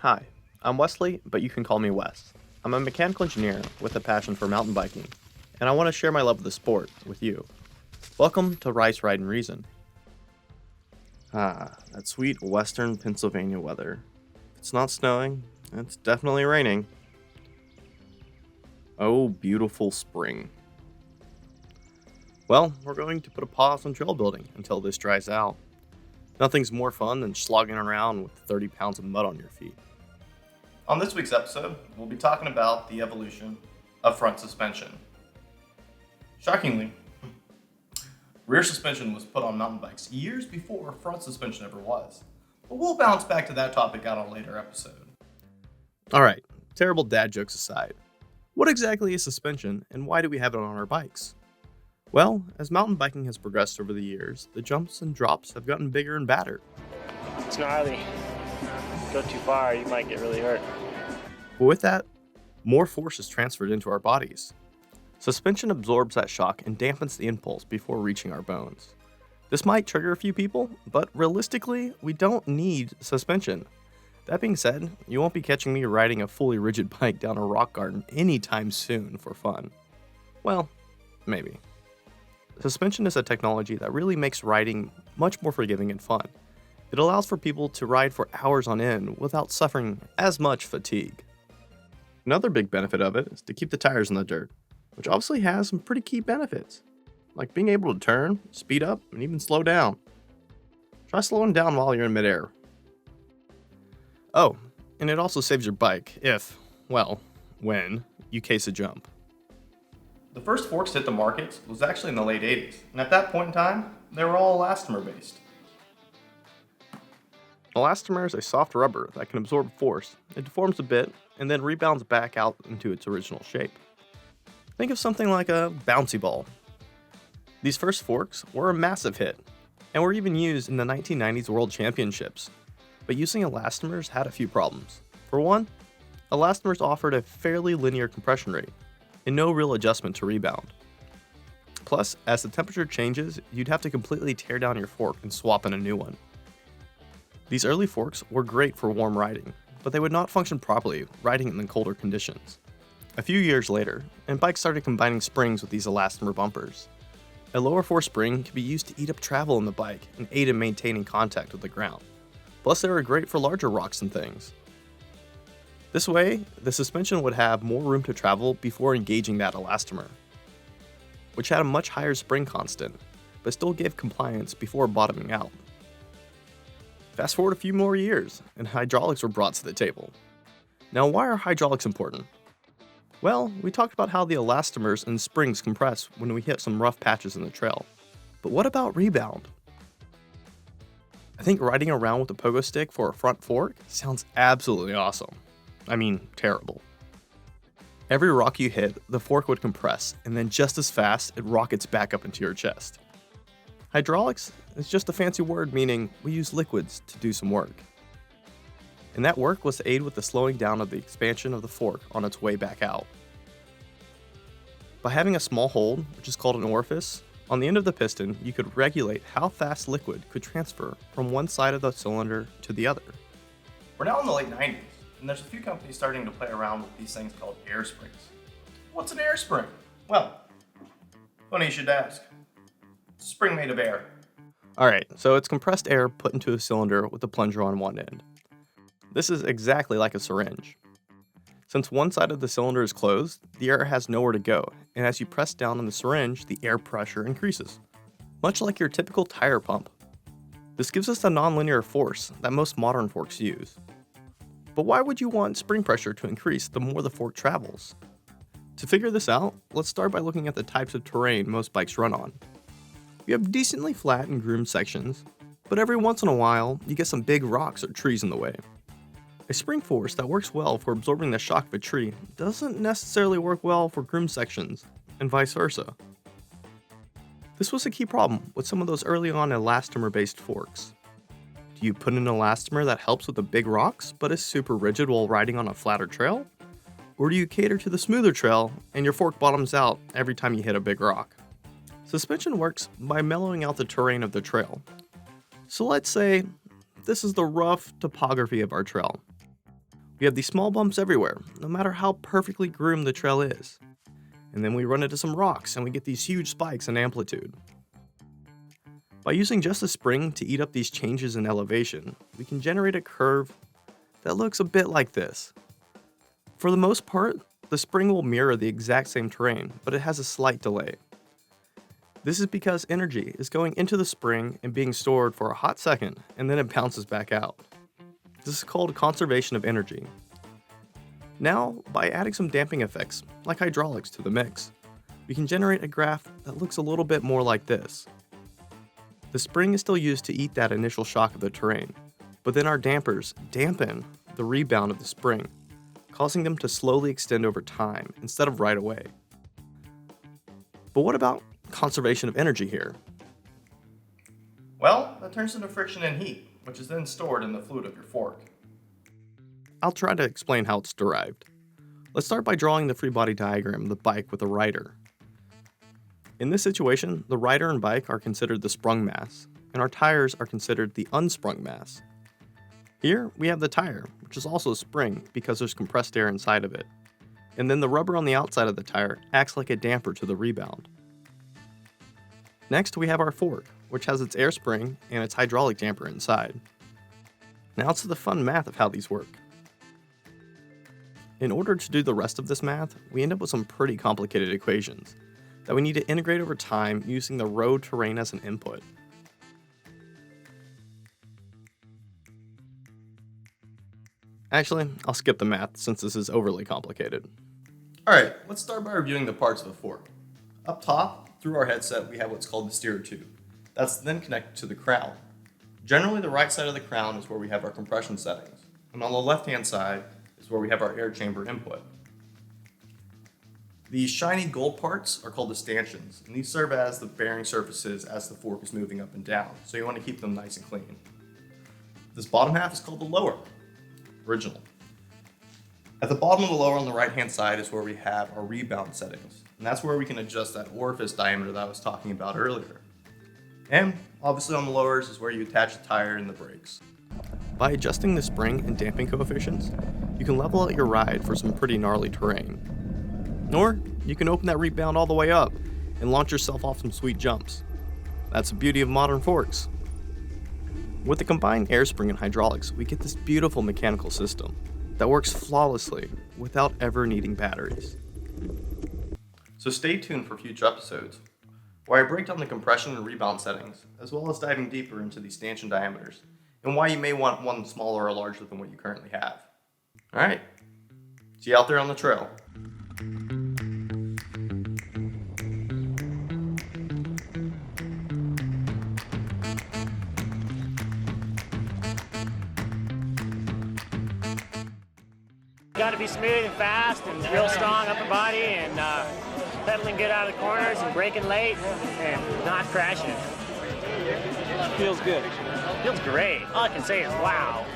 Hi, I'm Wesley, but you can call me Wes. I'm a mechanical engineer with a passion for mountain biking, and I want to share my love of the sport with you. Welcome to Rice, Ride, and Reason. That sweet western Pennsylvania weather. It's not snowing, it's definitely raining. Oh, beautiful spring. Well, we're going to put a pause on trail building until this dries out. Nothing's more fun than slogging around with 30 pounds of mud on your feet. On this week's episode, we'll be talking about the evolution of front suspension. Shockingly, rear suspension was put on mountain bikes years before front suspension ever was. But we'll bounce back to that topic on a later episode. Alright, terrible dad jokes aside. What exactly is suspension and why do we have it on our bikes? Well, as mountain biking has progressed over the years, the jumps and drops have gotten bigger and badder. It's gnarly. Go too far, you might get really hurt. But with that, more force is transferred into our bodies. Suspension absorbs that shock and dampens the impulse before reaching our bones. This might trigger a few people, but realistically, we don't need suspension. That being said, you won't be catching me riding a fully rigid bike down a rock garden anytime soon for fun. Well, maybe. Suspension is a technology that really makes riding much more forgiving and fun. It allows for people to ride for hours on end without suffering as much fatigue. Another big benefit of it is to keep the tires in the dirt, which obviously has some pretty key benefits, like being able to turn, speed up, and even slow down. Try slowing down while you're in midair. Oh, and it also saves your bike when you case a jump. The first forks to hit the market was actually in the late 80s, and at that point in time, they were all elastomer based. Elastomer is a soft rubber that can absorb force. It deforms a bit and then rebounds back out into its original shape. Think of something like a bouncy ball. These first forks were a massive hit, and were even used in the 1990s World Championships. But using elastomers had a few problems. For one, elastomers offered a fairly linear compression rate, and no real adjustment to rebound. Plus, as the temperature changes, you'd have to completely tear down your fork and swap in a new one. These early forks were great for warm riding, but they would not function properly riding in the colder conditions. A few years later, and bikes started combining springs with these elastomer bumpers. A lower force spring could be used to eat up travel in the bike and aid in maintaining contact with the ground. Plus, they were great for larger rocks and things. This way, the suspension would have more room to travel before engaging that elastomer, which had a much higher spring constant, but still gave compliance before bottoming out. Fast forward a few more years, and hydraulics were brought to the table. Now, why are hydraulics important? Well, we talked about how the elastomers and springs compress when we hit some rough patches in the trail. But what about rebound? I think riding around with a pogo stick for a front fork sounds absolutely awesome. I mean, terrible. Every rock you hit, the fork would compress, and then just as fast, it rockets back up into your chest. Hydraulics is just a fancy word meaning we use liquids to do some work. And that work was to aid with the slowing down of the expansion of the fork on its way back out. By having a small hole, which is called an orifice, on the end of the piston, you could regulate how fast liquid could transfer from one side of the cylinder to the other. We're now in the late 90s, and there's a few companies starting to play around with these things called air springs. What's an air spring? Well, funny you should ask. It's a spring made of air. Alright, so it's compressed air put into a cylinder with a plunger on one end. This is exactly like a syringe. Since one side of the cylinder is closed, the air has nowhere to go, and as you press down on the syringe, the air pressure increases, much like your typical tire pump. This gives us a nonlinear force that most modern forks use. But why would you want spring pressure to increase the more the fork travels? To figure this out, let's start by looking at the types of terrain most bikes run on. You have decently flat and groomed sections, but every once in a while, you get some big rocks or trees in the way. A spring force that works well for absorbing the shock of a tree doesn't necessarily work well for groomed sections, and vice versa. This was a key problem with some of those early on elastomer-based forks. Do you put an elastomer that helps with the big rocks, but is super rigid while riding on a flatter trail? Or do you cater to the smoother trail and your fork bottoms out every time you hit a big rock? Suspension works by mellowing out the terrain of the trail. So let's say this is the rough topography of our trail. We have these small bumps everywhere, no matter how perfectly groomed the trail is. And then we run into some rocks and we get these huge spikes in amplitude. By using just the spring to eat up these changes in elevation, we can generate a curve that looks a bit like this. For the most part, the spring will mirror the exact same terrain, but it has a slight delay. This is because energy is going into the spring and being stored for a hot second, and then it bounces back out. This is called conservation of energy. Now, by adding some damping effects, like hydraulics, to the mix, we can generate a graph that looks a little bit more like this. The spring is still used to eat that initial shock of the terrain, but then our dampers dampen the rebound of the spring, causing them to slowly extend over time instead of right away. But what about conservation of energy here? Well, that turns into friction and heat, which is then stored in the fluid of your fork. I'll try to explain how it's derived. Let's start by drawing the free body diagram of the bike with a rider. In this situation, the rider and bike are considered the sprung mass, and our tires are considered the unsprung mass. Here, we have the tire, which is also a spring because there's compressed air inside of it, and then the rubber on the outside of the tire acts like a damper to the rebound. Next, we have our fork, which has its air spring and its hydraulic damper inside. Now to the fun math of how these work. In order to do the rest of this math, we end up with some pretty complicated equations that we need to integrate over time using the road terrain as an input. Actually, I'll skip the math since this is overly complicated. Alright, let's start by reviewing the parts of the fork. Up top, through our headset, we have what's called the steerer tube. That's then connected to the crown. Generally, the right side of the crown is where we have our compression settings, and on the left-hand side is where we have our air chamber input. These shiny gold parts are called the stanchions, and these serve as the bearing surfaces as the fork is moving up and down, so you want to keep them nice and clean. This bottom half is called the lower, original. At the bottom of the lower on the right-hand side is where we have our rebound settings, and that's where we can adjust that orifice diameter that I was talking about earlier. And obviously on the lowers is where you attach the tire and the brakes. By adjusting the spring and damping coefficients, you can level out your ride for some pretty gnarly terrain. Or you can open that rebound all the way up and launch yourself off some sweet jumps. That's the beauty of modern forks. With the combined air spring and hydraulics, we get this beautiful mechanical system that works flawlessly without ever needing batteries. So stay tuned for future episodes, where I break down the compression and rebound settings, as well as diving deeper into these stanchion diameters, and why you may want one smaller or larger than what you currently have. Alright, see you out there on the trail. Got to be smooth and fast and real strong upper body and pedaling good out of the corners and braking late and not crashing. Feels good. Feels great. All I can say is wow.